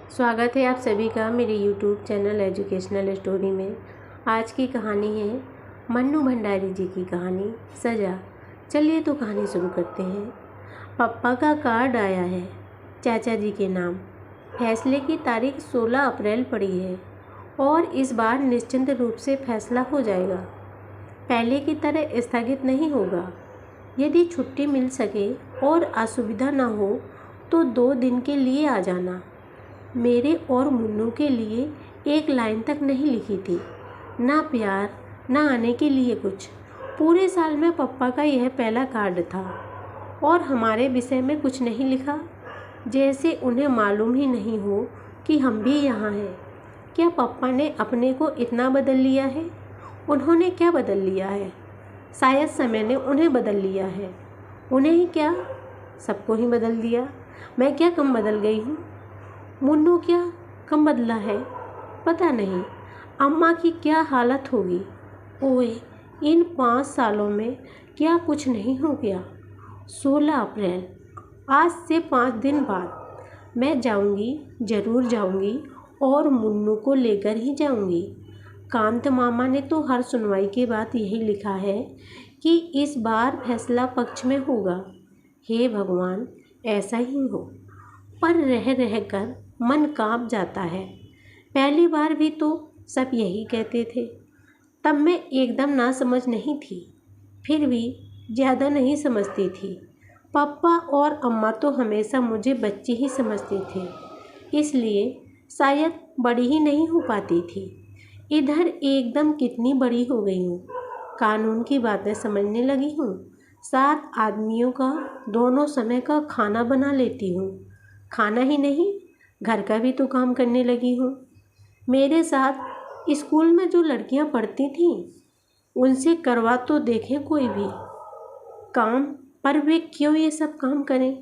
स्वागत है आप सभी का मेरे YouTube चैनल एजुकेशनल स्टोरी में। आज की कहानी है मन्नू भंडारी जी की कहानी सजा। चलिए तो कहानी शुरू करते हैं। पापा का कार्ड आया है चाचा जी के नाम। फैसले की तारीख 16 अप्रैल पड़ी है और इस बार निश्चिंत रूप से फैसला हो जाएगा। पहले की तरह स्थगित नहीं होगा। यदि छुट्टी मिल सके और असुविधा न हो तो 2 दिन के लिए आ जाना। मेरे और मुन्नू के लिए एक लाइन तक नहीं लिखी थी, ना प्यार ना आने के लिए कुछ। पूरे साल में पप्पा का यह पहला कार्ड था और हमारे विषय में कुछ नहीं लिखा, जैसे उन्हें मालूम ही नहीं हो कि हम भी यहाँ हैं। क्या पप्पा ने अपने को इतना बदल लिया है? उन्होंने क्या बदल लिया है? शायद समय ने उन्हें बदल लिया है। उन्हें ही क्या, सबको ही बदल दिया। मैं क्या कम बदल गई हूँ? मुन्नू क्या कम बदला है? पता नहीं। अम्मा की क्या हालत होगी? ओए, इन 5 सालों में क्या कुछ नहीं हो गया? 16 अप्रैल, आज से 5 दिन बाद मैं जाऊंगी, ज़रूर जाऊंगी और मुन्नू को लेकर ही जाऊंगी। कांत मामा ने तो हर सुनवाई के बाद यही लिखा है कि इस बार फैसला पक्ष में होगा। हे भगवान, ऐसा ही हो। पर रह रह कर मन कांप जाता है। पहली बार भी तो सब यही कहते थे। तब मैं एकदम ना समझ नहीं थी, फिर भी ज़्यादा नहीं समझती थी। पापा और अम्मा तो हमेशा मुझे बच्ची ही समझते थे, इसलिए शायद बड़ी ही नहीं हो पाती थी। इधर एकदम कितनी बड़ी हो गई हूँ। कानून की बातें समझने लगी हूँ। 7 आदमियों का दोनों समय का खाना बना लेती हूँ। खाना ही नहीं, घर का भी तो काम करने लगी हूँ। मेरे साथ स्कूल में जो लड़कियाँ पढ़ती थीं, उनसे करवा तो देखें कोई भी काम, पर वे क्यों ये सब काम करें?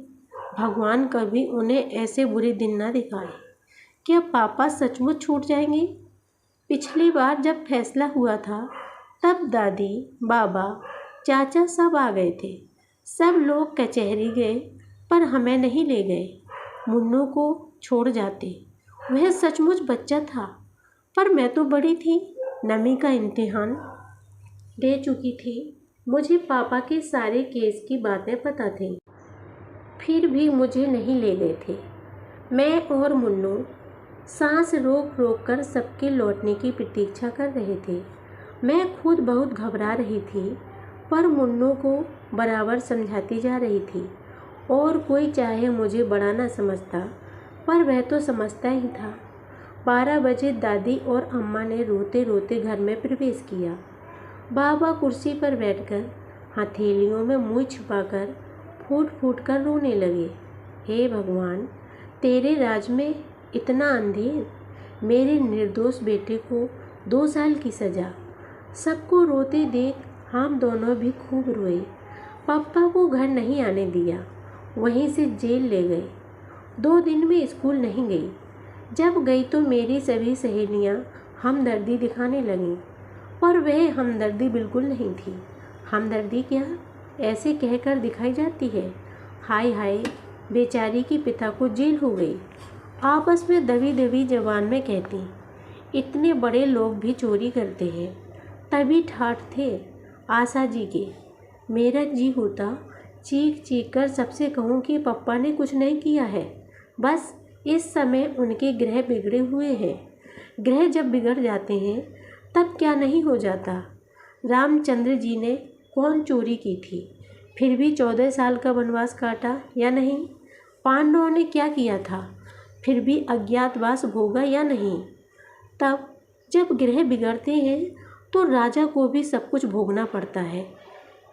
भगवान कभी उन्हें ऐसे बुरे दिन ना दिखाए। क्या पापा सचमुच छूट जाएंगे? पिछली बार जब फैसला हुआ था तब दादी, बाबा, चाचा सब आ गए थे। सब लोग कचहरी गए पर हमें नहीं ले गए। मुन्नू को छोड़ जाते। वह सचमुच बच्चा था, पर मैं तो बड़ी थी। नमी का इम्तिहान दे चुकी थी। मुझे पापा के सारे केस की बातें पता थी, फिर भी मुझे नहीं ले गए थे। मैं और मुन्नू सांस रोक रोक कर सबके लौटने की प्रतीक्षा कर रहे थे। मैं खुद बहुत घबरा रही थी, पर मुन्नू को बराबर समझाती जा रही थी। और कोई चाहे मुझे बड़ा ना समझता, पर वह तो समझता ही था। 12 बजे दादी और अम्मा ने रोते रोते घर में प्रवेश किया। बाबा कुर्सी पर बैठकर हथेलियों में मुँह छुपाकर फूट फूट कर रोने लगे। हे भगवान, तेरे राज में इतना अंधेर। मेरे निर्दोष बेटे को 2 साल की सज़ा। सबको रोते देख हम दोनों भी खूब रोए। पापा को घर नहीं आने दिया, वहीं से जेल ले गए। 2 दिन में स्कूल नहीं गई। जब गई तो मेरी सभी सहेलियां हमदर्दी दिखाने लगीं, पर वह हमदर्दी बिल्कुल नहीं थी। हमदर्दी क्या ऐसे कहकर दिखाई जाती है? हाय हाय, बेचारी की पिता को जेल हो गई। आपस में दबी दबी जबान में कहती, इतने बड़े लोग भी चोरी करते हैं। तभी ठाठ थे आशा जी के। मेरा जी होता चीख चीख कर सबसे कहूँ कि पप्पा ने कुछ नहीं किया है। बस इस समय उनके ग्रह बिगड़े हुए हैं। ग्रह जब बिगड़ जाते हैं तब क्या नहीं हो जाता। रामचंद्र जी ने कौन चोरी की थी, फिर भी 14 साल का वनवास काटा या नहीं? पांडवों ने क्या किया था, फिर भी अज्ञातवास भोगा या नहीं? तब जब ग्रह बिगड़ते हैं तो राजा को भी सब कुछ भोगना पड़ता है।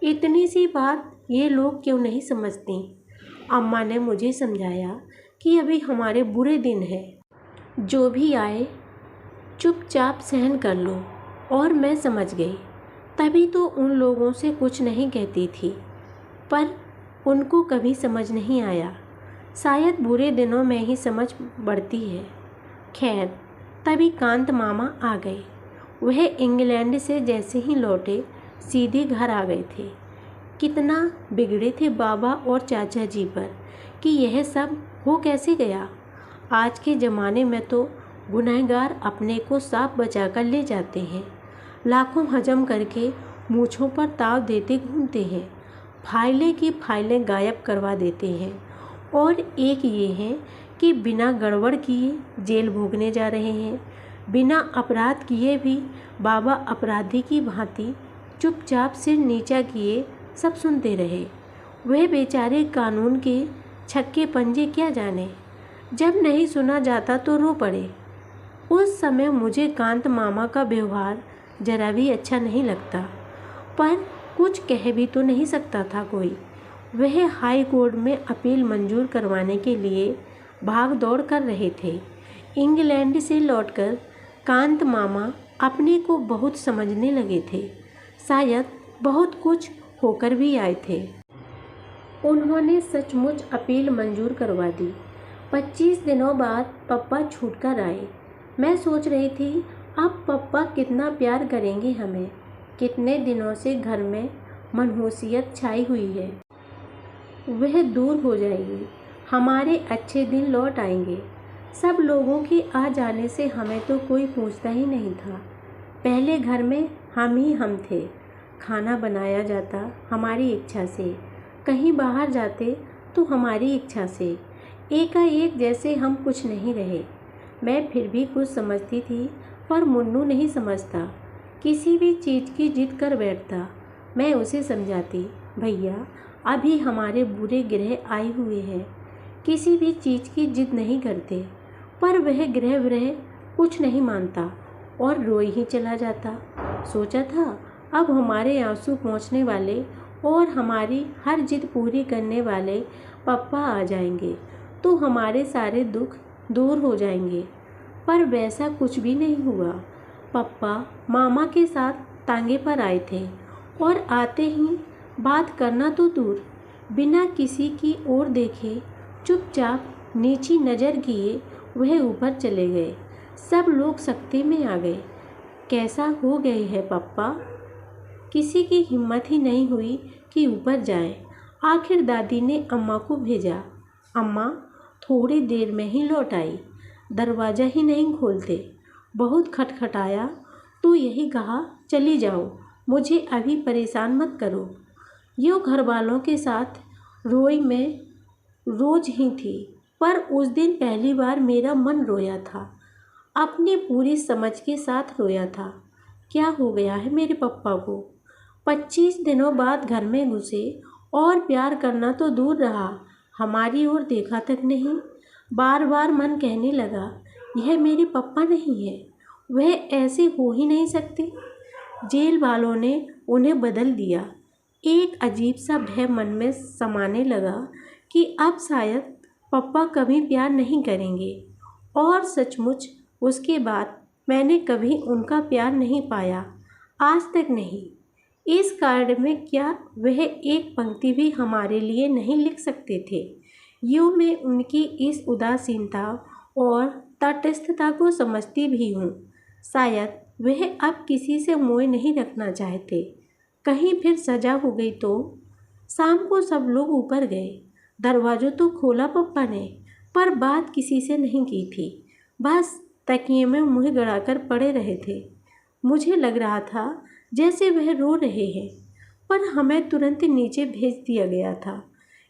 इतनी सी बात ये लोग क्यों नहीं समझती? अम्मा ने मुझे समझाया कि अभी हमारे बुरे दिन हैं, जो भी आए चुपचाप सहन कर लो। और मैं समझ गई। तभी तो उन लोगों से कुछ नहीं कहती थी, पर उनको कभी समझ नहीं आया। शायद बुरे दिनों में ही समझ बढ़ती है। खैर, तभी कांत मामा आ गए। वह इंग्लैंड से जैसे ही लौटे सीधे घर आ गए थे। कितना बिगड़े थे बाबा और चाचा जी पर कि यह सब हो कैसे गया। आज के ज़माने में तो गुनहगार अपने को सांप बचा कर ले जाते हैं, लाखों हजम करके मूँछों पर ताव देते घूमते हैं, फाइलें की फाइलें गायब करवा देते हैं। और एक ये है कि बिना गड़बड़ किए जेल भोगने जा रहे हैं, बिना अपराध किए भी बाबा अपराधी की भांति चुपचाप सिर नीचा किए सब सुनते रहे। वह बेचारे कानून के छक्के पंजे क्या जाने, जब नहीं सुना जाता तो रो पड़े। उस समय मुझे कांत मामा का व्यवहार जरा भी अच्छा नहीं लगता, पर कुछ कह भी तो नहीं सकता था कोई। वह हाई कोर्ट में अपील मंजूर करवाने के लिए भाग दौड़ कर रहे थे। इंग्लैंड से लौटकर कांत मामा अपने को बहुत समझने लगे थे, शायद बहुत कुछ होकर भी आए थे। उन्होंने सचमुच अपील मंजूर करवा दी। 25 दिनों बाद पप्पा छूट कर आए। मैं सोच रही थी अब पप्पा कितना प्यार करेंगे हमें। कितने दिनों से घर में मनहूसियत छाई हुई है, वह दूर हो जाएगी। हमारे अच्छे दिन लौट आएंगे। सब लोगों के आ जाने से हमें तो कोई पूछता ही नहीं था। पहले घर में हम थे। खाना बनाया जाता हमारी इच्छा से, कहीं बाहर जाते तो हमारी इच्छा से। एकाएक जैसे हम कुछ नहीं रहे। मैं फिर भी कुछ समझती थी, पर मुन्नू नहीं समझता। किसी भी चीज़ की जिद कर बैठता। मैं उसे समझाती, भैया अभी हमारे बुरे ग्रह आए हुए हैं, किसी भी चीज़ की जिद नहीं करते। पर वह ग्रह व्रह कुछ नहीं मानता और रोई ही चला जाता। सोचा था अब हमारे आंसू पहुँचने वाले और हमारी हर जिद पूरी करने वाले पप्पा आ जाएंगे तो हमारे सारे दुख दूर हो जाएंगे। पर वैसा कुछ भी नहीं हुआ। पप्पा मामा के साथ तांगे पर आए थे और आते ही बात करना तो दूर, बिना किसी की ओर देखे चुपचाप नीची नज़र किए वह ऊपर चले गए। सब लोग सकते में आ गए। कैसा हो गए हैं पप्पा? किसी की हिम्मत ही नहीं हुई कि ऊपर जाए। आखिर दादी ने अम्मा को भेजा। अम्मा थोड़ी देर में ही लौट आई। दरवाज़ा ही नहीं खोलते। बहुत खटखटाया तो यही कहा, चली जाओ, मुझे अभी परेशान मत करो। यूँ घर वालों के साथ रोई में रोज ही थी, पर उस दिन पहली बार मेरा मन रोया था। अपनी पूरी समझ के साथ रोया था। क्या हो गया है मेरे पप्पा को? 25 दिनों बाद घर में घुसे और प्यार करना तो दूर रहा, हमारी ओर देखा तक नहीं। बार बार मन कहने लगा, यह मेरे पप्पा नहीं है, वह ऐसे हो ही नहीं सकते। जेल वालों ने उन्हें बदल दिया। एक अजीब सा भय मन में समाने लगा कि अब शायद पप्पा कभी प्यार नहीं करेंगे। और सचमुच उसके बाद मैंने कभी उनका प्यार नहीं पाया, आज तक नहीं। इस कार्ड में क्या वह एक पंक्ति भी हमारे लिए नहीं लिख सकते थे? यूँ मैं उनकी इस उदासीनता और तटस्थता को समझती भी हूँ। शायद वह अब किसी से मोह नहीं रखना चाहते। कहीं फिर सजा हो गई तो? शाम को सब लोग ऊपर गए। दरवाज़ा तो खोला पप्पा ने, पर बात किसी से नहीं की थी। बस तकिए में मुँह गड़ाकर पड़े रहे थे। मुझे लग रहा था जैसे वह रो रहे हैं, पर हमें तुरंत नीचे भेज दिया गया था।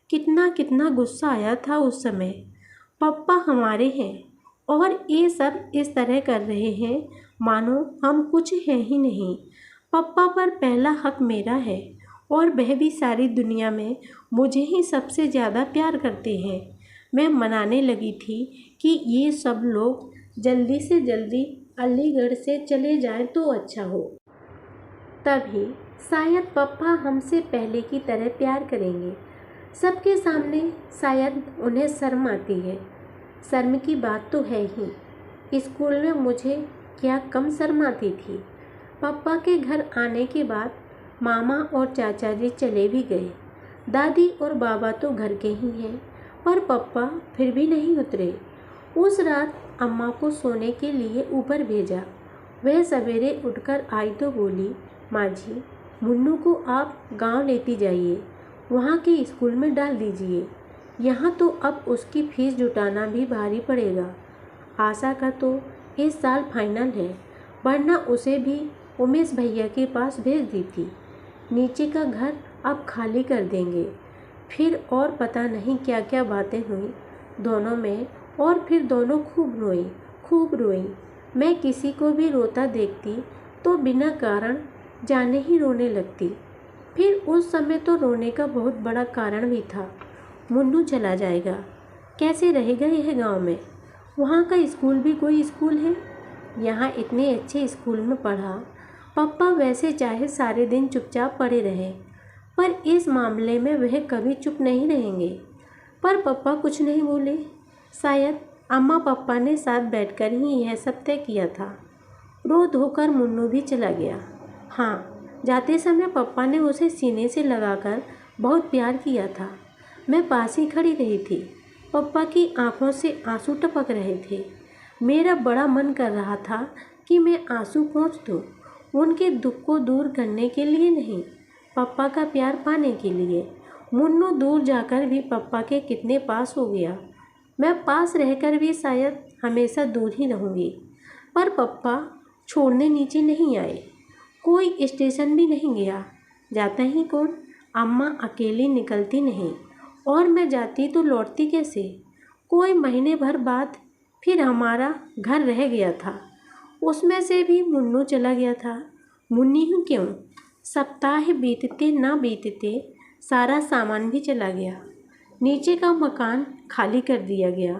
कितना कितना गुस्सा आया था उस समय। पप्पा हमारे हैं और ये सब इस तरह कर रहे हैं मानो हम कुछ हैं ही नहीं। पप्पा पर पहला हक मेरा है और वह भी सारी दुनिया में मुझे ही सबसे ज़्यादा प्यार करते हैं। मैं मनाने लगी थी कि ये सब लोग जल्दी से जल्दी अलीगढ़ से चले जाएं तो अच्छा हो। तभी शायद पप्पा हमसे पहले की तरह प्यार करेंगे। सबके सामने शायद उन्हें शर्म आती है। शर्म की बात तो है ही। स्कूल में मुझे क्या कम शर्म आती थी। पप्पा के घर आने के बाद मामा और चाचा जी चले भी गए। दादी और बाबा तो घर के ही हैं, पर पप्पा फिर भी नहीं उतरे। उस रात अम्मा को सोने के लिए ऊपर भेजा। वह सवेरे उठकर आई तो बोली, माँ जी मुन्नू को आप गांव लेती जाइए, वहाँ के स्कूल में डाल दीजिए। यहाँ तो अब उसकी फीस जुटाना भी भारी पड़ेगा। आशा का तो इस साल फाइनल है, वरना उसे भी उमेश भैया के पास भेज दी थी। नीचे का घर अब खाली कर देंगे। फिर और पता नहीं क्या क्या बातें हुई दोनों में, और फिर दोनों खूब रोई। मैं किसी को भी रोता देखती तो बिना कारण जाने ही रोने लगती। फिर उस समय तो रोने का बहुत बड़ा कारण भी था। मुन्नू चला जाएगा, कैसे रहेगा यह गांव में? वहाँ का स्कूल भी कोई स्कूल है? यहाँ इतने अच्छे स्कूल में पढ़ा। पापा वैसे चाहे सारे दिन चुपचाप पड़े रहे, पर इस मामले में वह कभी चुप नहीं रहेंगे। पर पापा कुछ नहीं बोले। शायद अम्मा पापा ने साथ बैठकर ही यह सब तय किया था। रो धोकर मुन्नू भी चला गया। हाँ, जाते समय पापा ने उसे सीने से लगाकर बहुत प्यार किया था। मैं पास ही खड़ी रही थी। पापा की आंखों से आंसू टपक रहे थे। मेरा बड़ा मन कर रहा था कि मैं आंसू पोंछ दूँ, उनके दुख को दूर करने के लिए नहीं, पापा का प्यार पाने के लिए। मुन्नू दूर जाकर भी पापा के कितने पास हो गया। मैं पास रहकर भी शायद हमेशा दूर ही रहूँगी। पर पापा छोड़ने नीचे नहीं आए, कोई स्टेशन भी नहीं गया। जाता ही कौन? अम्मा अकेली निकलती नहीं, और मैं जाती तो लौटती कैसे? कोई महीने भर बाद फिर हमारा घर रह गया था, उसमें से भी मुन्नू चला गया था। मुन्नी ही क्यों, सप्ताह बीतते ना बीतते सारा सामान भी चला गया। नीचे का मकान खाली कर दिया गया।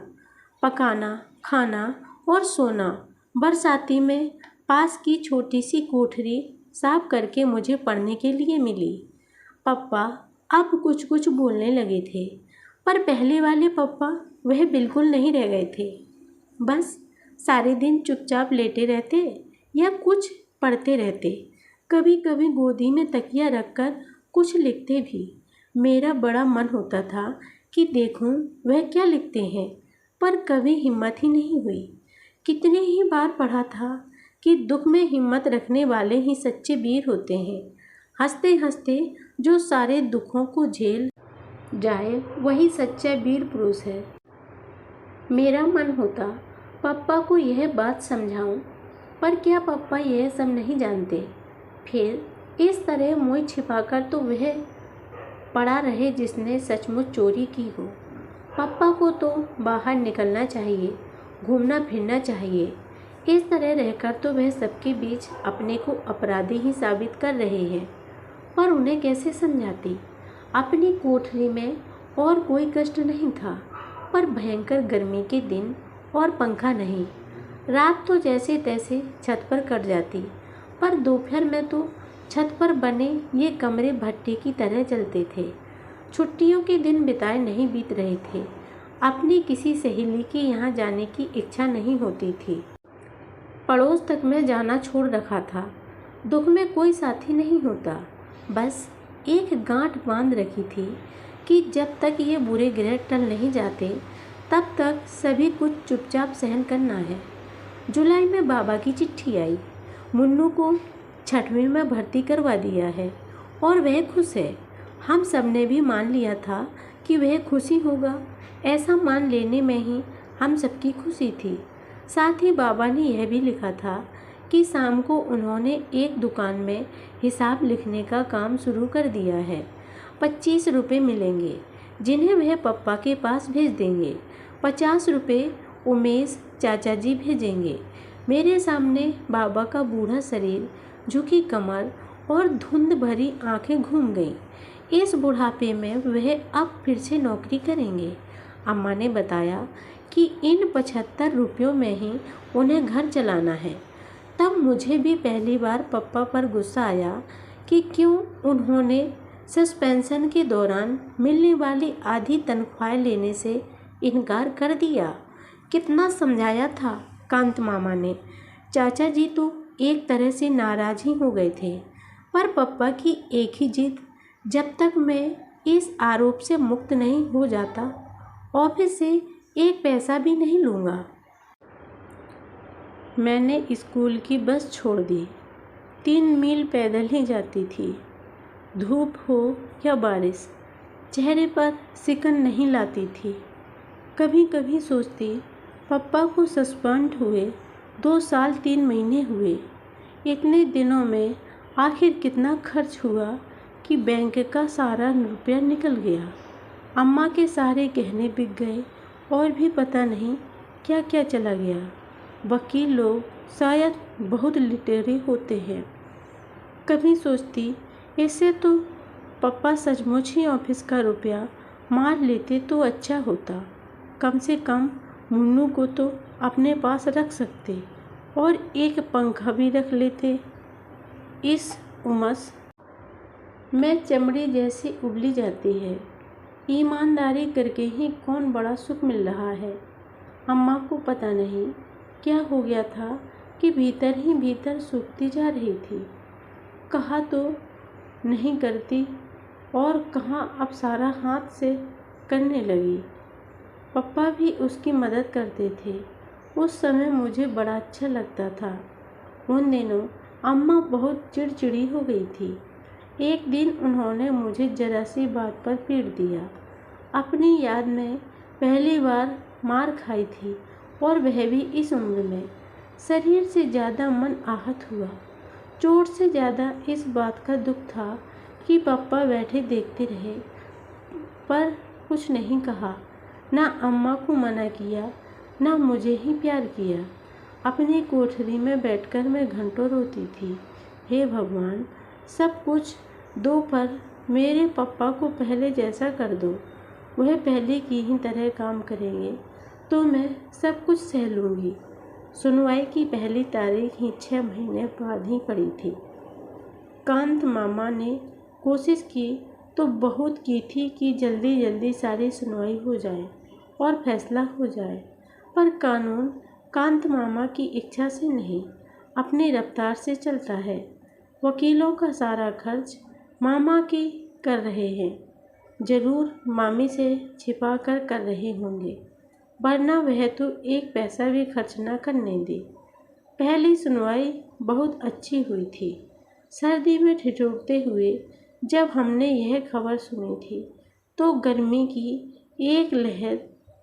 पकाना, खाना और सोना बरसाती में पास की छोटी सी कोठरी साफ करके मुझे पढ़ने के लिए मिली। पापा अब कुछ कुछ बोलने लगे थे, पर पहले वाले पापा वह बिल्कुल नहीं रह गए थे। बस सारे दिन चुपचाप लेटे रहते या कुछ पढ़ते रहते। कभी कभी गोदी में तकिया रखकर कुछ लिखते भी। मेरा बड़ा मन होता था कि देखूं वह क्या लिखते हैं, पर कभी हिम्मत ही नहीं हुई। कितने ही बार पढ़ा था कि दुख में हिम्मत रखने वाले ही सच्चे वीर होते हैं। हंसते हंसते जो सारे दुखों को झेल जाए वही सच्चा वीर पुरुष है। मेरा मन होता पापा को यह बात समझाऊं, पर क्या पापा यह सब नहीं जानते? फिर इस तरह मुँह छिपाकर तो वह पड़ा रहे जिसने सचमुच चोरी की हो। पापा को तो बाहर निकलना चाहिए, घूमना फिरना चाहिए। इस तरह रहकर तो वह सबके बीच अपने को अपराधी ही साबित कर रहे हैं। पर उन्हें कैसे समझाती? अपनी कोठरी में और कोई कष्ट नहीं था, पर भयंकर गर्मी के दिन और पंखा नहीं। रात तो जैसे तैसे छत पर कट जाती, पर दोपहर में तो छत पर बने ये कमरे भट्टे की तरह जलते थे। छुट्टियों के दिन बिताए नहीं बीत रहे थे। अपनी किसी सहेली के यहाँ जाने की इच्छा नहीं होती थी। पड़ोस तक में जाना छोड़ रखा था। दुख में कोई साथी नहीं होता। बस एक गांठ बांध रखी थी कि जब तक ये बुरे ग्रह टल नहीं जाते तब तक सभी कुछ चुपचाप सहन करना है। जुलाई में बाबा की चिट्ठी आई। मुन्नू को 6वीं में भर्ती करवा दिया है और वह खुश है। हम सब ने भी मान लिया था कि वह खुशी होगा। ऐसा मान लेने में ही हम सबकी खुशी थी। साथ ही बाबा ने यह भी लिखा था कि शाम को उन्होंने एक दुकान में हिसाब लिखने का काम शुरू कर दिया है। 25 रुपये मिलेंगे, जिन्हें वह पप्पा के पास भेज देंगे। 50 रुपये उमेश चाचा जी भेजेंगे। मेरे सामने बाबा का बूढ़ा शरीर, झुकी कमर और धुंध भरी आंखें घूम गईं। इस बुढ़ापे में वह अब फिर से नौकरी करेंगे। अम्मा ने बताया कि इन 75 रुपयों में ही उन्हें घर चलाना है। तब मुझे भी पहली बार पप्पा पर गुस्सा आया कि क्यों उन्होंने सस्पेंशन के दौरान मिलने वाली आधी तनख्वाह लेने से इनकार कर दिया। कितना समझाया था कांत मामा ने। चाचा जी तो एक तरह से नाराज ही हो गए थे, पर पप्पा की एक ही जिद, जब तक मैं इस आरोप से मुक्त नहीं हो जाता ऑफिस से एक पैसा भी नहीं लूँगा। मैंने स्कूल की बस छोड़ दी। 3 मील पैदल ही जाती थी, धूप हो या बारिश। चेहरे पर सिकन नहीं लाती थी। कभी कभी सोचती, पापा को सस्पेंड हुए 2 साल 3 महीने हुए, इतने दिनों में आखिर कितना खर्च हुआ कि बैंक का सारा रुपया निकल गया। अम्मा के सारे गहने बिक गए और भी पता नहीं क्या क्या चला गया। वकील लोग शायद बहुत लुटेरे होते हैं। कभी सोचती, इससे तो पापा सचमुच ही ऑफिस का रुपया मार लेते तो अच्छा होता। कम से कम मुन्नू को तो अपने पास रख सकते और एक पंखा भी रख लेते। इस उमस में चमड़ी जैसी उबली जाती है। ईमानदारी करके ही कौन बड़ा सुख मिल रहा है। अम्मा को पता नहीं क्या हो गया था कि भीतर ही भीतर सूखती जा रही थी। कहा तो नहीं करती और कहाँ अब सारा हाथ से करने लगी। पापा भी उसकी मदद करते थे। उस समय मुझे बड़ा अच्छा लगता था। उन दिनों अम्मा बहुत चिड़चिड़ी हो गई थी। एक दिन उन्होंने मुझे जरा सी बात पर पीट दिया। अपनी याद में पहली बार मार खाई थी और वह भी इस उम्र में। शरीर से ज़्यादा मन आहत हुआ। चोट से ज़्यादा इस बात का दुख था कि पापा बैठे देखते रहे पर कुछ नहीं कहा। ना अम्मा को मना किया, ना मुझे ही प्यार किया। अपनी कोठरी में बैठकर मैं घंटों रोती थी। हे भगवान, सब कुछ दो पर मेरे पापा को पहले जैसा कर दो। वह पहले की ही तरह काम करेंगे तो मैं सब कुछ सह लूँगी। सुनवाई की पहली तारीख ही 6 महीने बाद ही पड़ी थी। कांत मामा ने कोशिश की तो बहुत की थी कि जल्दी जल्दी सारी सुनवाई हो जाए और फैसला हो जाए, पर कानून कांत मामा की इच्छा से नहीं, अपनी रफ्तार से चलता है। वकीलों का सारा खर्च मामा की कर रहे हैं। ज़रूर मामी से छिपा कर रहे होंगे, वरना वह तो एक पैसा भी खर्च न करने दे। पहली सुनवाई बहुत अच्छी हुई थी। सर्दी में ठिठुरते हुए जब हमने यह खबर सुनी थी तो गर्मी की एक लहर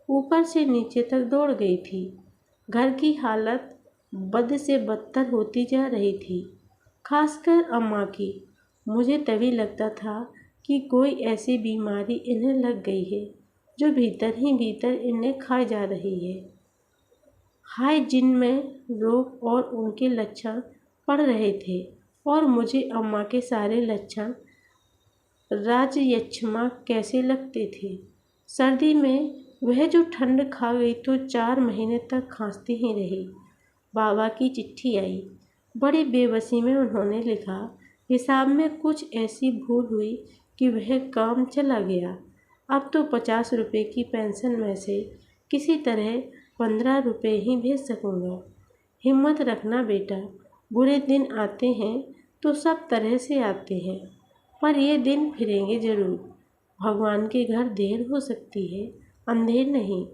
ऊपर से नीचे तक दौड़ गई थी। घर की हालत बद से बदतर होती जा रही थी, खासकर अम्मा की। मुझे तभी लगता था कि कोई ऐसी बीमारी इन्हें लग गई है जो भीतर ही भीतर इन्हें खा जा रही है। हाय, जिनमें रोग और उनके लक्षण पड़ रहे थे और मुझे अम्मा के सारे लक्षण राजयक्षमा कैसे लगते थे। सर्दी में वह जो ठंड खा गई तो 4 महीने तक खांसती ही रही। बाबा की चिट्ठी आई। बड़ी बेबसी में उन्होंने लिखा, हिसाब में कुछ ऐसी भूल हुई कि वह काम चला गया। अब तो 50 रुपये की पेंशन में से किसी तरह 15 रुपये ही भेज सकूँगा। हिम्मत रखना बेटा, बुरे दिन आते हैं तो सब तरह से आते हैं, पर ये दिन फिरेंगे ज़रूर। भगवान के घर देर हो सकती है, अंधेर नहीं।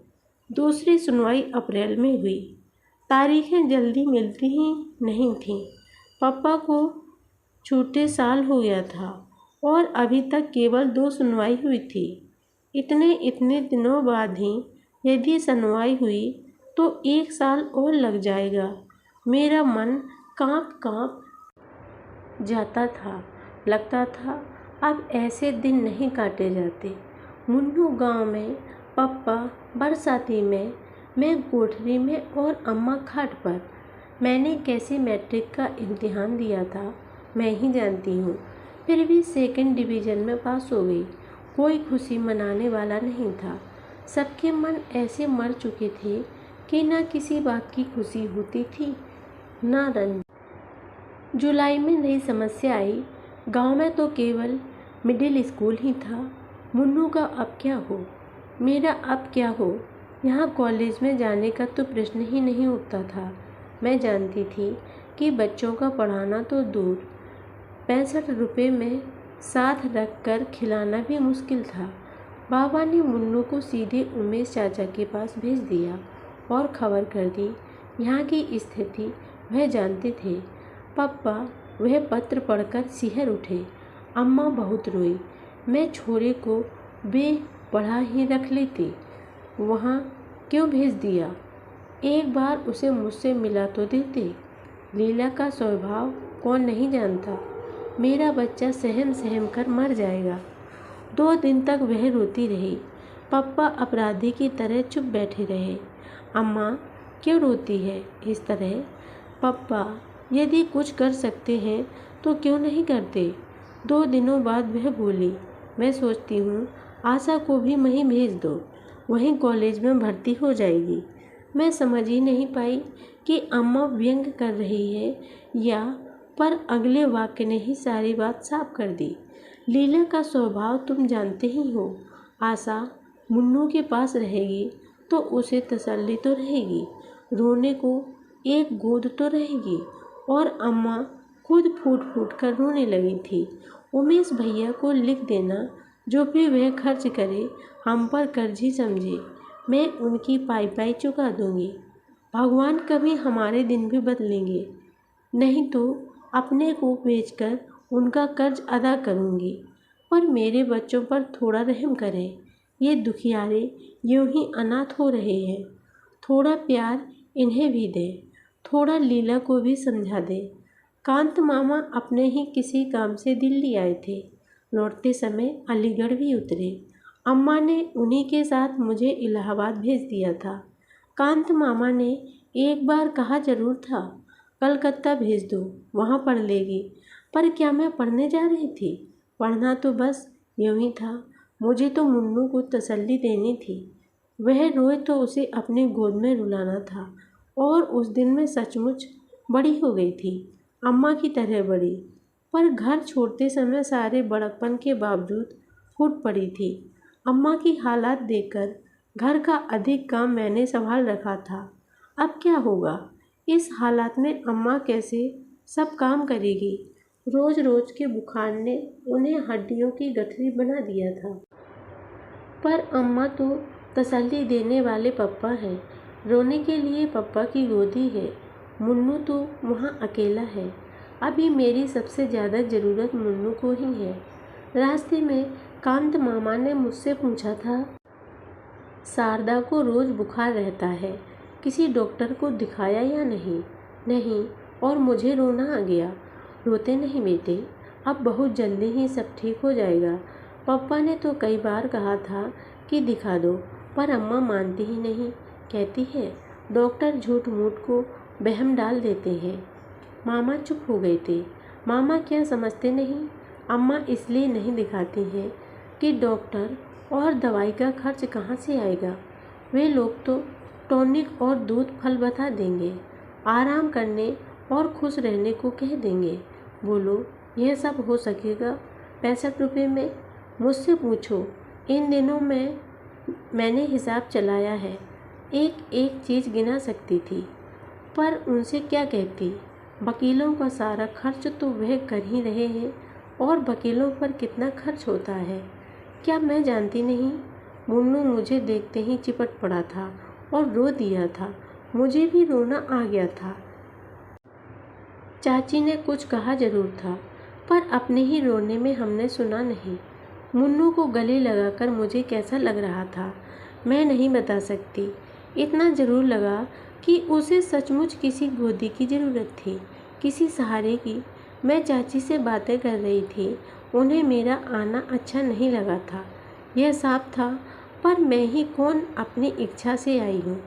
दूसरी सुनवाई अप्रैल में हुई। तारीखें जल्दी मिलती ही नहीं थीं। पापा को छूटे साल हो गया था और अभी तक केवल 2 सुनवाई हुई थी। इतने दिनों बाद ही यदि सुनवाई हुई तो 1 साल और लग जाएगा। मेरा मन काँप जाता था। लगता था अब ऐसे दिन नहीं काटे जाते। मुन्नू गांव में, पापा बरसाती में, मैं कोठरी में और अम्मा खाट पर। मैंने कैसे मैट्रिक का इम्तिहान दिया था मैं ही जानती हूँ, फिर भी 2nd डिवीज़न में पास हो गई। कोई खुशी मनाने वाला नहीं था। सबके मन ऐसे मर चुके थे कि ना किसी बात की खुशी होती थी, ना रंज। जुलाई में नई समस्या आई। गांव में तो केवल मिडिल स्कूल ही था। मुन्नू का अब क्या हो, मेरा अब क्या हो। यहाँ कॉलेज में जाने का तो प्रश्न ही नहीं उठता था। मैं जानती थी कि बच्चों का पढ़ाना तो दूर, 65 रुपये में साथ रख कर खिलाना भी मुश्किल था। बाबा ने मुन्नू को सीधे उमेश चाचा के पास भेज दिया और खबर कर दी। यहाँ की स्थिति वह जानते थे। पापा वह पत्र पढ़कर सिहर उठे। अम्मा बहुत रोई। मैं छोरे को वे पढ़ा ही रख लेती, वहाँ क्यों भेज दिया? एक बार उसे मुझसे मिला तो देते। लीला का स्वभाव कौन नहीं जानता। मेरा बच्चा सहम सहम कर मर जाएगा। 2 दिन तक वह रोती रही। पप्पा अपराधी की तरह चुप बैठे रहे। अम्मा क्यों रोती है इस तरह? पप्पा यदि कुछ कर सकते हैं तो क्यों नहीं करते? 2 दिनों बाद वह बोली, मैं सोचती हूँ आशा को भी वहीं भेज दो, वहीं कॉलेज में भर्ती हो जाएगी। मैं समझ ही नहीं पाई कि अम्मा व्यंग कर रही है या, पर अगले वाक्य ने ही सारी बात साफ कर दी। लीला का स्वभाव तुम जानते ही हो। आशा मुन्नू के पास रहेगी तो उसे तसल्ली तो रहेगी, रोने को एक गोद तो रहेगी। और अम्मा खुद फूट फूट कर रोने लगी थी। उमेश भैया को लिख देना, जो भी वह खर्च करे हम पर कर्ज ही समझे, मैं उनकी पाई पाई चुका दूंगी। भगवान कभी हमारे दिन भी बदलेंगे, नहीं तो अपने को बेचकर उनका कर्ज अदा करूंगी। पर मेरे बच्चों पर थोड़ा रहम करें, ये दुखियारे यूं ही अनाथ हो रहे हैं। थोड़ा प्यार इन्हें भी दें, थोड़ा लीला को भी समझा दें। कांत मामा अपने ही किसी काम से दिल्ली आए थे। लौटते समय अलीगढ़ भी उतरे। अम्मा ने उन्हीं के साथ मुझे इलाहाबाद भेज दिया था। कांत मामा ने एक बार कहा जरूर था, कलकत्ता भेज दो, वहाँ पढ़ लेगी। पर क्या मैं पढ़ने जा रही थी? पढ़ना तो बस यूं ही था। मुझे तो मुन्नू को तसल्ली देनी थी। वह रोए तो उसे अपनी गोद में रुलाना था। और उस दिन मैं सचमुच बड़ी हो गई थी, अम्मा की तरह बड़ी। पर घर छोड़ते समय सारे बड़कपन के बावजूद फूट पड़ी थी। अम्मा की हालात देखकर घर का अधिक काम मैंने संभाल रखा था। अब क्या होगा? इस हालात में अम्मा कैसे सब काम करेगी? रोज रोज के बुखार ने उन्हें हड्डियों की गठरी बना दिया था। पर अम्मा तो तसल्ली देने वाले पप्पा हैं, रोने के लिए पप्पा की गोदी है। मुन्नू तो वहाँ अकेला है। अभी मेरी सबसे ज़्यादा ज़रूरत मुन्नू को ही है। रास्ते में कांत मामा ने मुझसे पूछा था, शारदा को रोज़ बुखार रहता है, किसी डॉक्टर को दिखाया या नहीं? नहीं, और मुझे रोना आ गया। रोते नहीं बेटे, अब बहुत जल्दी ही सब ठीक हो जाएगा। पप्पा ने तो कई बार कहा था कि दिखा दो, पर अम्मा मानती ही नहीं। कहती है डॉक्टर झूठ मूठ को बहम डाल देते हैं। मामा चुप हो गए थे। मामा क्या समझते नहीं? अम्मा इसलिए नहीं दिखाती हैं कि डॉक्टर और दवाई का खर्च कहाँ से आएगा। वे लोग तो टॉनिक और दूध फल बता देंगे, आराम करने और खुश रहने को कह देंगे। बोलो यह सब हो सकेगा 65 रुपये में? मुझसे पूछो, इन दिनों में मैंने हिसाब चलाया है, एक एक चीज़ गिना सकती थी। पर उनसे क्या कहती? वकीलों का सारा खर्च तो वह कर ही रहे हैं, और वकीलों पर कितना खर्च होता है क्या मैं जानती नहीं? मुन्नू मुझे देखते ही चिपट पड़ा था और रो दिया था। मुझे भी रोना आ गया था। चाची ने कुछ कहा जरूर था, पर अपने ही रोने में हमने सुना नहीं। मुन्नू को गले लगाकर मुझे कैसा लग रहा था मैं नहीं बता सकती। इतना ज़रूर लगा कि उसे सचमुच किसी गोदी की ज़रूरत थी, किसी सहारे की। मैं चाची से बातें कर रही थी, उन्हें मेरा आना अच्छा नहीं लगा था, यह साफ था। पर मैं ही कौन अपनी इच्छा से आई हूँ।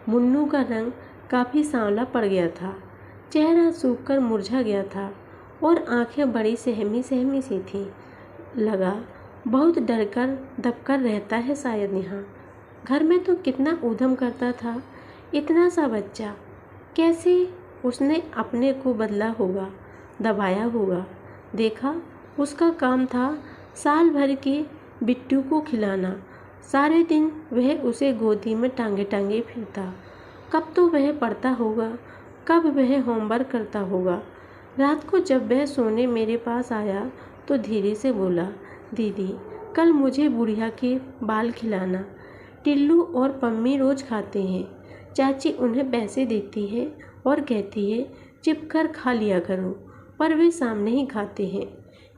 मुन्नू का रंग काफ़ी सांवला पड़ गया था, चेहरा सूखकर मुरझा गया था और आंखें बड़ी सहमी सहमी सी थीं। लगा बहुत डरकर दबकर रहता है शायद यहाँ। घर में तो कितना ऊधम करता था, इतना सा बच्चा। कैसे उसने अपने को बदला होगा, दबाया होगा। देखा, उसका काम था साल भर के बिट्टू को खिलाना। सारे दिन वह उसे गोदी में टांगे टांगे फिरता। कब तो वह पढ़ता होगा, कब वह होमवर्क करता होगा। रात को जब वह सोने मेरे पास आया तो धीरे से बोला, दीदी कल मुझे बुढ़िया के बाल खिलाना। टिल्लू और पम्मी रोज़ खाते हैं, चाची उन्हें पैसे देती है और कहती है चिप कर खा लिया करो, पर वे सामने ही खाते हैं।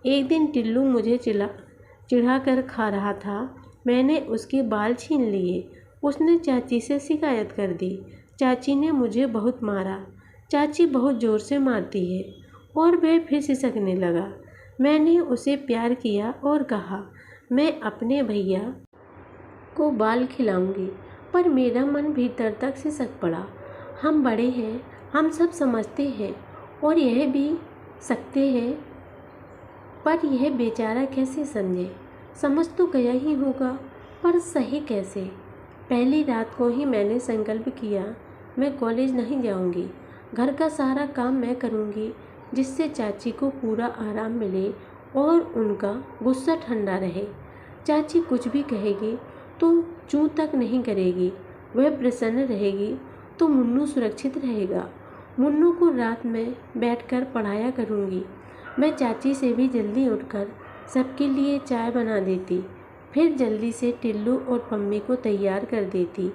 एक दिन टिल्लू मुझे चिढ़ा कर खा रहा था मैंने उसके बाल छीन लिए। उसने चाची से शिकायत कर दी। चाची ने मुझे बहुत मारा। चाची बहुत ज़ोर से मारती है। और वह फिर सिसकने लगा। मैंने उसे प्यार किया और कहा, मैं अपने भैया को बाल खिलाऊंगी। पर मेरा मन भीतर तक सिसक पड़ा। हम बड़े हैं, हम सब समझते हैं और यह भी सकते हैं, पर यह बेचारा कैसे समझे। समझ तो गया ही होगा, पर सही कैसे। पहली रात को ही मैंने संकल्प किया, मैं कॉलेज नहीं जाऊंगी। घर का सारा काम मैं करूंगी, जिससे चाची को पूरा आराम मिले और उनका गुस्सा ठंडा रहे। चाची कुछ भी कहेगी तो चूं तक नहीं करेगी। वह प्रसन्न रहेगी तो मुन्नू सुरक्षित रहेगा। मुन्नू को रात में बैठकर पढ़ाया करूंगी। मैं चाची से भी जल्दी उठकर सबके लिए चाय बना देती, फिर जल्दी से टिल्लू और पम्मी को तैयार कर देती।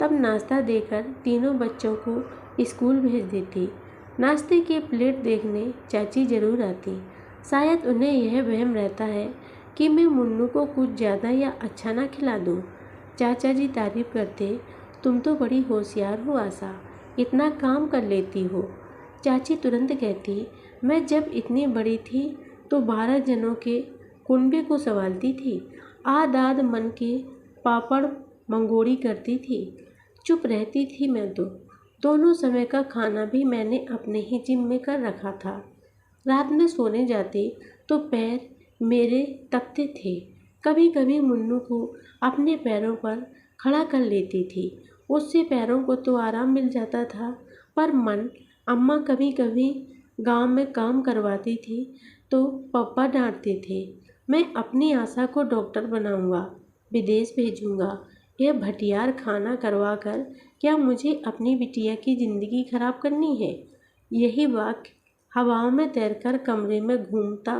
तब नाश्ता देकर तीनों बच्चों को स्कूल भेज देती। नाश्ते के प्लेट देखने चाची ज़रूर आती। शायद उन्हें यह वहम रहता है कि मैं मुन्नू को कुछ ज़्यादा या अच्छा ना खिला दूँ। चाचा जी तारीफ करते, तुम तो बड़ी होशियार हो आशा, इतना काम कर लेती हो। चाची तुरंत कहती, मैं जब इतनी बड़ी थी तो 12 जनों के कुनबे को संभालती थी। आध आध मन के पापड़ मंगोड़ी करती थी। चुप रहती थी मैं तो। दोनों समय का खाना भी मैंने अपने ही जिम में कर रखा था। रात में सोने जाते तो पैर मेरे तपते थे। कभी कभी मुन्नू को अपने पैरों पर खड़ा कर लेती थी। उससे पैरों को तो आराम मिल जाता था, पर मन, अम्मा कभी कभी गांव में काम करवाती थी तो पापा डांटते थे। मैं अपनी आशा को डॉक्टर बनाऊंगा, विदेश भेजूंगा। यह भटियार खाना करवा कर क्या मुझे अपनी बिटिया की ज़िंदगी खराब करनी है। यही वाक्य हवाओं में तैरकर कमरे में घूमता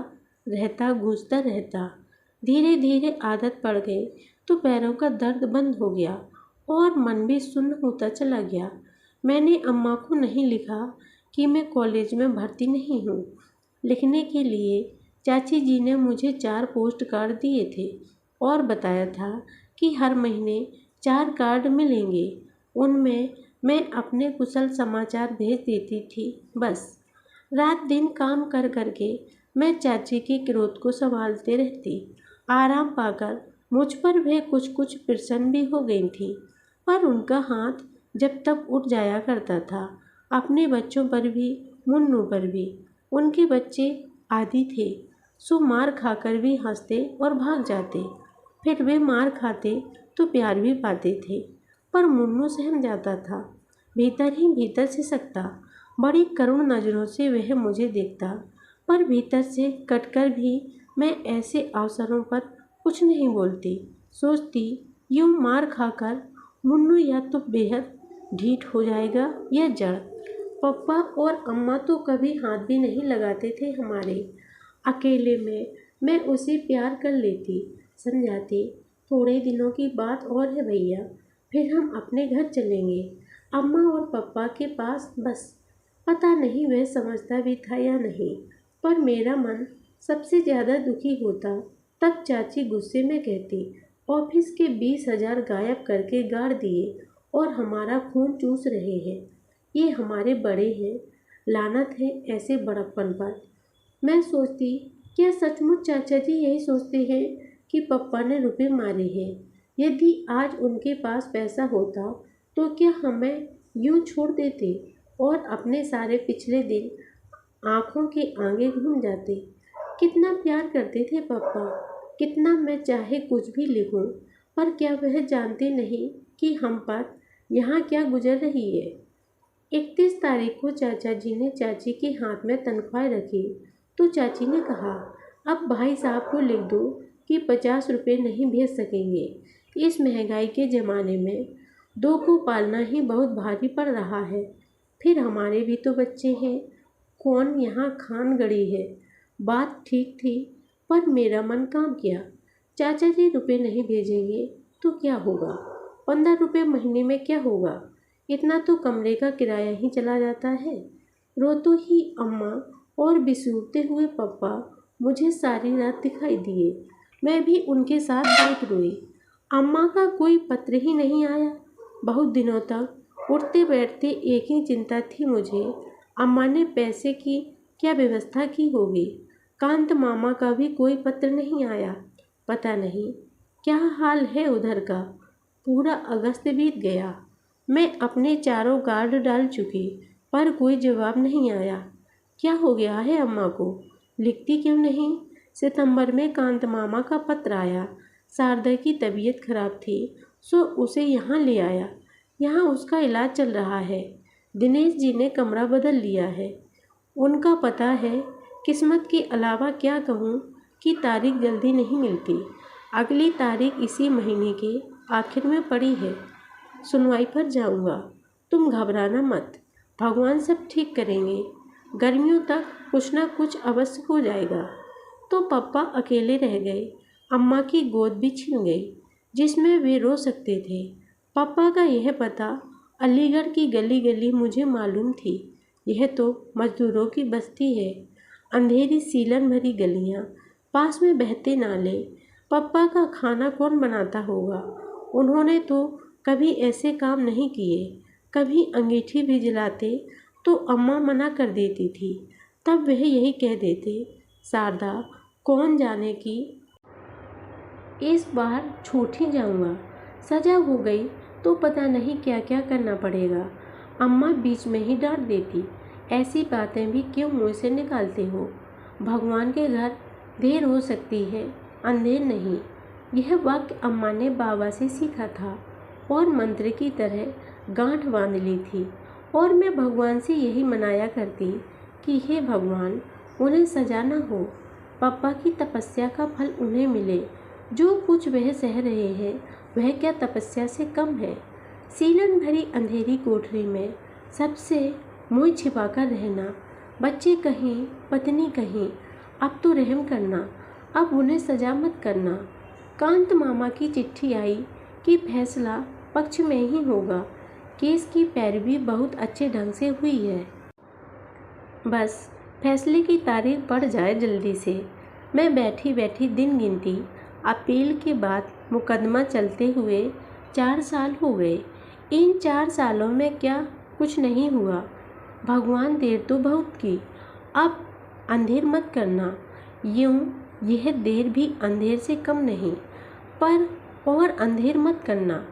रहता, गूंजता रहता। धीरे धीरे आदत पड़ गई तो पैरों का दर्द बंद हो गया और मन भी सुन्न होता चला गया। मैंने अम्मा को नहीं लिखा कि मैं कॉलेज में भर्ती नहीं हूँ। लिखने के लिए चाची जी ने मुझे 4 पोस्ट कार्ड दिए थे और बताया था कि हर महीने 4 कार्ड मिलेंगे। उनमें मैं अपने कुशल समाचार भेज देती थी। बस रात दिन काम कर करके मैं चाची के क्रोध को संभालते रहती। आराम पाकर मुझ पर वे कुछ कुछ प्रसन्न भी हो गई थी, पर उनका हाथ जब तक उठ जाया करता था। अपने बच्चों पर भी, मुन्नू पर भी। उनके बच्चे आदी थे, सो मार खाकर भी हंसते और भाग जाते। फिर वे मार खाते तो प्यार भी पाते थे, पर मुन्नू सहम जाता था, भीतर ही भीतर से सकता। बड़ी करुण नज़रों से वह मुझे देखता, पर भीतर से कटकर भी मैं ऐसे अवसरों पर कुछ नहीं बोलती। सोचती, यूं मार खाकर मुन्नू या तो बेहद ढीठ हो जाएगा या जड़। पापा और अम्मा तो कभी हाथ भी नहीं लगाते थे हमारे। अकेले में मैं उसे प्यार कर लेती, समझाती, थोड़े दिनों की बात और है भैया, फिर हम अपने घर चलेंगे, अम्मा और पापा के पास। बस पता नहीं वह समझता भी था या नहीं, पर मेरा मन सबसे ज़्यादा दुखी होता तब चाची गुस्से में कहती, ऑफिस के 20,000 गायब करके गाड़ दिए और हमारा खून चूस रहे हैं। ये हमारे बड़े हैं, लानत है ऐसे बड़प्पन पर। मैं सोचती, क्या सचमुच चाचा जी यही सोचते हैं कि पप्पा ने रुपए मारे हैं? यदि आज उनके पास पैसा होता तो क्या हमें यूं छोड़ देते और अपने सारे पिछले दिन आंखों के आगे घूम जाते? कितना प्यार करते थे पापा, कितना मैं चाहे कुछ भी लिखूं, पर क्या वह जानते नहीं कि हम पर यहाँ क्या गुजर रही है। 31 तारीख को चाचा जी ने चाची के हाथ में तनख्वाह रखी तो चाची ने कहा, अब भाई साहब को लिख दो कि 50 रुपये नहीं भेज सकेंगे। इस महंगाई के ज़माने में 2 को पालना ही बहुत भारी पड़ रहा है। फिर हमारे भी तो बच्चे हैं, कौन यहाँ खान गड़ी है। बात ठीक थी, पर मेरा मन काम किया। चाचा जी रुपये नहीं भेजेंगे तो क्या होगा? 15 रुपये महीने में क्या होगा? इतना तो कमरे का किराया ही चला जाता है। रोतो ही अम्मा और बिसूरते हुए पापा मुझे सारी रात दिखाई दिए। मैं भी उनके साथ बहुत रोई। अम्मा का कोई पत्र ही नहीं आया। बहुत दिनों तक उठते बैठते एक ही चिंता थी मुझे, अम्मा ने पैसे की क्या व्यवस्था की होगी। कांत मामा का भी कोई पत्र नहीं आया। पता नहीं क्या हाल है उधर का। पूरा अगस्त बीत गया। मैं अपने चारों कार्ड डाल चुकी, पर कोई जवाब नहीं आया। क्या हो गया है अम्मा को? लिखती क्यों नहीं? सितंबर में कांत मामा का पत्र आया। शारदा की तबीयत खराब थी, सो उसे यहाँ ले आया। यहाँ उसका इलाज चल रहा है। दिनेश जी ने कमरा बदल लिया है। उनका पता है। किस्मत के अलावा क्या कहूँ कि तारीख जल्दी नहीं मिलती। अगली तारीख इसी महीने के आखिर में पड़ी है। सुनवाई पर जाऊँगा। तुम घबराना मत, भगवान सब ठीक करेंगे। गर्मियों तक कुछ ना कुछ अवश्य हो जाएगा। तो पप्पा अकेले रह गए। अम्मा की गोद भी छिन गई, जिसमें वे रो सकते थे। पापा का यह पता अलीगढ़ की गली गली मुझे मालूम थी। यह तो मजदूरों की बस्ती है। अंधेरी सीलन भरी गलियां, पास में बहते नाले। पापा का खाना कौन बनाता होगा? उन्होंने तो कभी ऐसे काम नहीं किए। कभी अंगीठी भी जलाते तो अम्मा मना कर देती थी। तब वह यही कह देते, शारदा कौन जाने कि इस बार छूट ही जाऊंगा। सजा हो गई तो पता नहीं क्या क्या करना पड़ेगा। अम्मा बीच में ही डांट देती, ऐसी बातें भी क्यों मुँह से निकालते हो? भगवान के घर देर हो सकती है, अंधेर नहीं। यह वाक्य अम्मा ने बाबा से सीखा था और मंत्र की तरह गांठ बांध ली थी। और मैं भगवान से यही मनाया करती कि हे भगवान, उन्हें सजा न हो। पापा की तपस्या का फल उन्हें मिले। जो कुछ वह सह रहे हैं वह क्या तपस्या से कम है? सीलन भरी अंधेरी कोठरी में सबसे मुँह छिपाकर रहना। बच्चे कहीं, पत्नी कहीं। अब तो रहम करना, अब उन्हें सजा मत करना। कांत मामा की चिट्ठी आई कि फैसला पक्ष में ही होगा। केस की पैरवी बहुत अच्छे ढंग से हुई है। बस फैसले की तारीख पड़ जाए जल्दी से। मैं बैठी बैठी दिन गिनती। अपील के बाद मुकदमा चलते हुए 4 साल हो गए। इन 4 सालों में क्या कुछ नहीं हुआ? भगवान देर तो बहुत की। अब अंधेर मत करना। यूं यह देर भी अंधेर से कम नहीं, पर और अंधेर मत करना।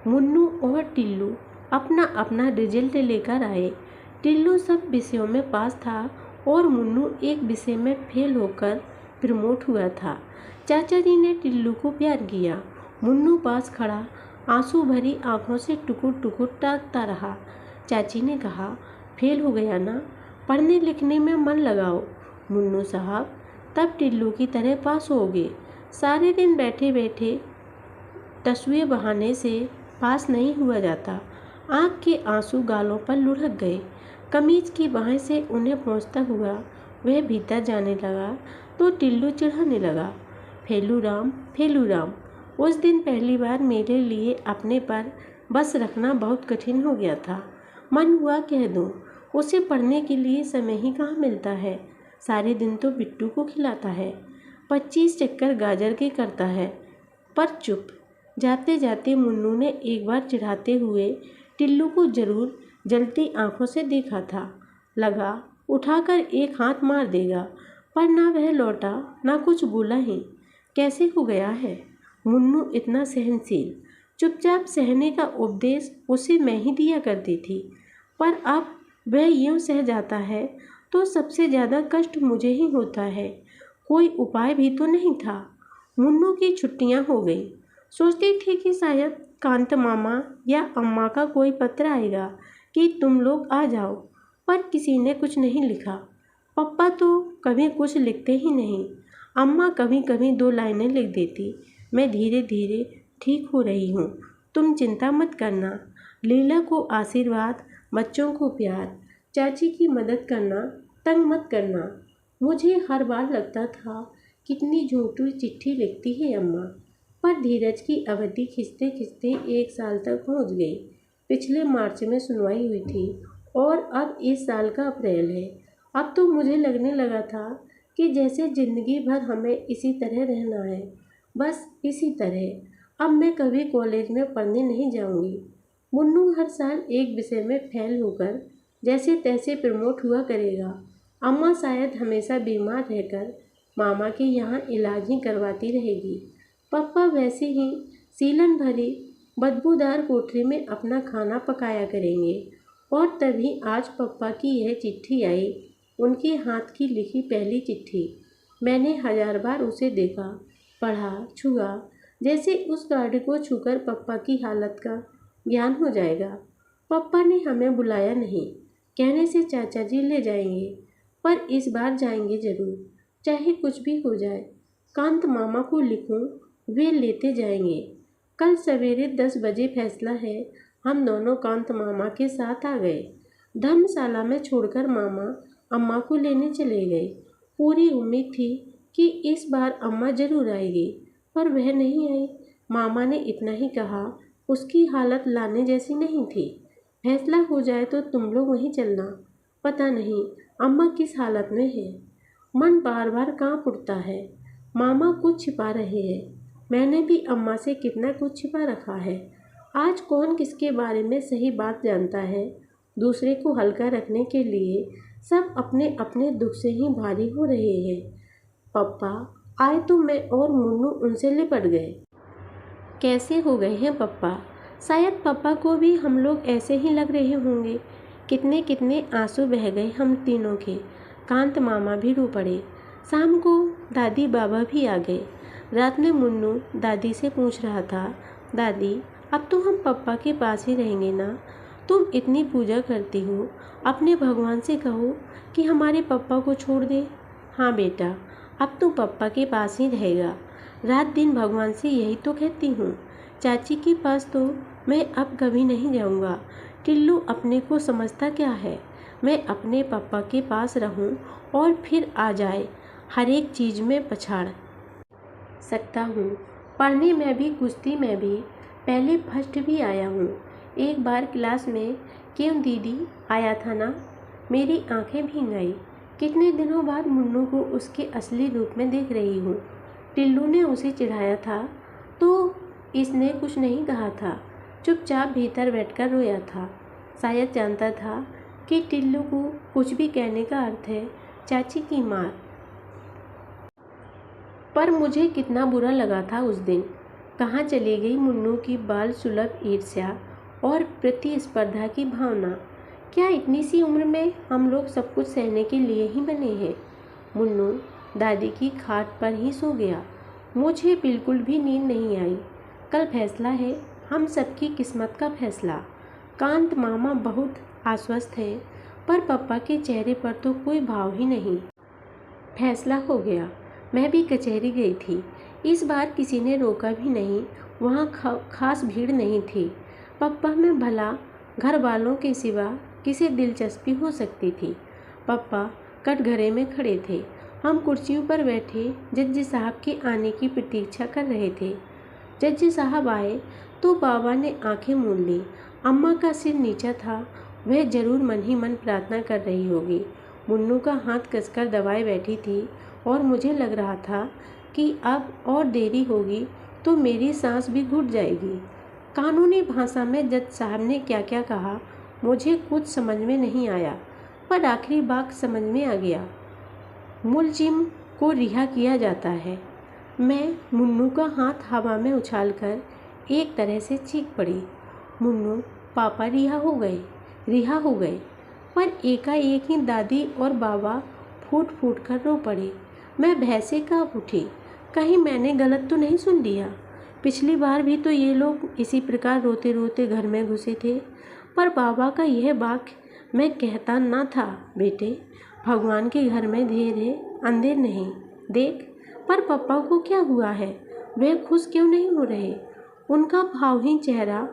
मुन्नू और टिल्लू अपना अपना रिजल्ट लेकर आए। टिल्लू सब विषयों में पास था और मुन्नू एक विषय में फेल होकर प्रमोट हुआ था। चाचा जी ने टिल्लू को प्यार किया। मुन्नू पास खड़ा आंसू भरी आंखों से टुकुर टुकुर ताकता रहा। चाची ने कहा, फेल हो गया ना, पढ़ने लिखने में मन लगाओ मुन्नू साहब, तब टिल्लू की तरह पास होगे। सारे दिन बैठे बैठे तसुए बहाने से पास नहीं हुआ जाता। आँख के आंसू गालों पर लुढ़क गए। कमीज की बाहें से उन्हें पहुँचता हुआ वह भीतर जाने लगा तो टिल्लू चिढ़ाने लगा, फेलू राम। उस दिन पहली बार मेरे लिए अपने पर बस रखना बहुत कठिन हो गया था। मन हुआ कह दूं, उसे पढ़ने के लिए समय ही कहाँ मिलता है। सारे दिन तो बिट्टू को खिलाता है, 25 चक्कर गाजर के करता है। पर चुप। जाते जाते मुन्नू ने एक बार चिढ़ाते हुए टिल्लू को जरूर जलती आंखों से देखा था। लगा उठाकर एक हाथ मार देगा, पर ना वह लौटा ना कुछ बोला ही। कैसे हो गया है मुन्नू इतना सहनशील? चुपचाप सहने का उपदेश उसे मैं ही दिया करती थी, पर अब वह यूँ सह जाता है तो सबसे ज़्यादा कष्ट मुझे ही होता है। कोई उपाय भी तो नहीं था। मुन्नू की छुट्टियाँ हो गई। सोचती थी कि शायद कांत मामा या अम्मा का कोई पत्र आएगा कि तुम लोग आ जाओ, पर किसी ने कुछ नहीं लिखा। पप्पा तो कभी कुछ लिखते ही नहीं। अम्मा कभी कभी 2 लाइनें लिख देती, मैं धीरे धीरे ठीक हो रही हूँ, तुम चिंता मत करना। लीला को आशीर्वाद, बच्चों को प्यार, चाची की मदद करना, तंग मत करना। मुझे हर बार लगता था कितनी झूठी चिट्ठी लिखती है अम्मा, पर धीरज की अवधि खिंचते खिंचते 1 साल तक पहुँच गई। पिछले मार्च में सुनवाई हुई थी और अब इस साल का अप्रैल है। अब तो मुझे लगने लगा था कि जैसे ज़िंदगी भर हमें इसी तरह रहना है, बस इसी तरह। अब मैं कभी कॉलेज में पढ़ने नहीं जाऊंगी। मुन्नू हर साल एक विषय में फेल होकर जैसे तैसे प्रमोट हुआ करेगा। अम्मा शायद हमेशा बीमार रहकर मामा के यहाँ इलाज ही करवाती रहेगी। पापा वैसे ही सीलन भरी बदबूदार कोठरी में अपना खाना पकाया करेंगे। और तभी आज पापा की यह चिट्ठी आई, उनके हाथ की लिखी पहली चिट्ठी। मैंने 1000 बार उसे देखा, पढ़ा, छुआ, जैसे उस कार्ड को छूकर पापा की हालत का ज्ञान हो जाएगा। पापा ने हमें बुलाया नहीं, कहने से चाचा जी ले जाएंगे, पर इस बार जाएंगे जरूर, चाहे कुछ भी हो जाए। कांत मामा को लिखूं, वे लेते जाएंगे। कल सवेरे 10 बजे फैसला है। हम दोनों कांत मामा के साथ आ गए। धर्मशाला में छोड़कर मामा अम्मा को लेने चले गए। पूरी उम्मीद थी कि इस बार अम्मा जरूर आएगी, पर वह नहीं आई। मामा ने इतना ही कहा, उसकी हालत लाने जैसी नहीं थी। फैसला हो जाए तो तुम लोग वहीं चलना। पता नहीं अम्मा किस हालत में है। मन बार बार कांप उठता है। मामा कुछ छिपा रहे हैं। मैंने भी अम्मा से कितना कुछ छिपा रखा है। आज कौन किसके बारे में सही बात जानता है। दूसरे को हल्का रखने के लिए सब अपने अपने दुख से ही भारी हो रहे हैं। पप्पा आए तो मैं और मुन्नू उनसे लिपट गए। कैसे हो गए हैं पप्पा? शायद पापा को भी हम लोग ऐसे ही लग रहे होंगे। कितने कितने आंसू बह गए हम तीनों के। कांत मामा भी रो पड़े। शाम को दादी बाबा भी आ गए। रात में मुन्नू दादी से पूछ रहा था, दादी अब तो हम पापा के पास ही रहेंगे ना? तुम इतनी पूजा करती हो, अपने भगवान से कहो कि हमारे पापा को छोड़ दे। हाँ बेटा, अब तो पापा के पास ही रहेगा। रात दिन भगवान से यही तो कहती हूँ। चाची के पास तो मैं अब कभी नहीं जाऊँगा। टिल्लू अपने को समझता क्या है? मैं अपने पापा के पास रहूँ और फिर आ जाए। हर एक चीज़ में पछाड़ सकता हूँ। पढ़ने में भी, कुश्ती में भी पहले फर्स्ट भी आया हूँ। एक बार क्लास में क्यों दीदी आया था ना, मेरी आंखें भीग गई। कितने दिनों बाद मुन्नू को उसके असली रूप में देख रही हूँ। टिल्लू ने उसे चिढ़ाया था तो इसने कुछ नहीं कहा था, चुपचाप भीतर बैठकर रोया था। शायद जानता था कि टिल्लू को कुछ भी कहने का अर्थ है चाची की मार। पर मुझे कितना बुरा लगा था उस दिन। कहाँ चली गई मुन्नू की बाल सुलभ ईर्ष्या और प्रतिस्पर्धा की भावना? क्या इतनी सी उम्र में हम लोग सब कुछ सहने के लिए ही बने हैं? मुन्नू दादी की खाट पर ही सो गया। मुझे बिल्कुल भी नींद नहीं आई। कल फैसला है, हम सबकी किस्मत का फैसला। कांत मामा बहुत आश्वस्त हैं, पर पापा के चेहरे पर तो कोई भाव ही नहीं। फैसला हो गया। मैं भी कचहरी गई थी। इस बार किसी ने रोका भी नहीं। वहाँ खास भीड़ नहीं थी। पापा में भला घर वालों के सिवा किसे दिलचस्पी हो सकती थी। पापा कटघरे में खड़े थे। हम कुर्सियों पर बैठे जज साहब के आने की प्रतीक्षा कर रहे थे। जज साहब आए तो बाबा ने आंखें मूंद ली। अम्मा का सिर नीचा था। वह जरूर मन ही मन प्रार्थना कर रही होगी। मुन्नू का हाथ कसकर दबाए बैठी थी और मुझे लग रहा था कि अब और देरी होगी तो मेरी सांस भी घुट जाएगी। कानूनी भाषा में जज साहब ने क्या क्या कहा मुझे कुछ समझ में नहीं आया, पर आखिरी बात समझ में आ गया। मुलजिम को रिहा किया जाता है। मैं मुन्नू का हाथ हवा में उछालकर एक तरह से चीख पड़ी, मुन्नू पापा रिहा हो गए। पर एकाएक ही दादी और बाबा फूट फूट कर रो पड़े। मैं भय से काँप उठी। कहीं मैंने गलत तो नहीं सुन लिया? पिछली बार भी तो ये लोग इसी प्रकार रोते रोते घर में घुसे थे। पर बाबा का यह वाक्य मैं कहता ना था, बेटे भगवान के घर में देर है अंधेर नहीं। देख पर पापा को क्या हुआ है? वे खुश क्यों नहीं हो रहे? उनका भावहीन चेहरा,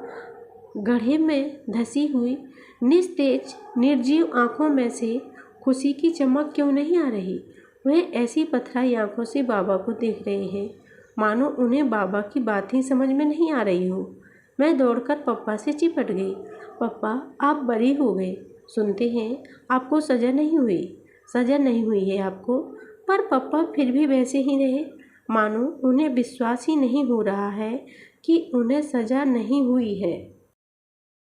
गड्ढे में धसी हुई निस्तेज निर्जीव आंखों में से खुशी की चमक क्यों नहीं आ रही? वे ऐसी पथराई आंखों से बाबा को देख रहे हैं मानो उन्हें बाबा की बात ही समझ में नहीं आ रही हो। मैं दौड़कर पापा से चिपट गई। पापा आप बरी हो गए। सुनते हैं आपको सज़ा नहीं हुई। सज़ा नहीं हुई है आपको? पर पापा फिर भी वैसे ही रहे, मानो उन्हें विश्वास ही नहीं हो रहा है कि उन्हें सज़ा नहीं हुई है।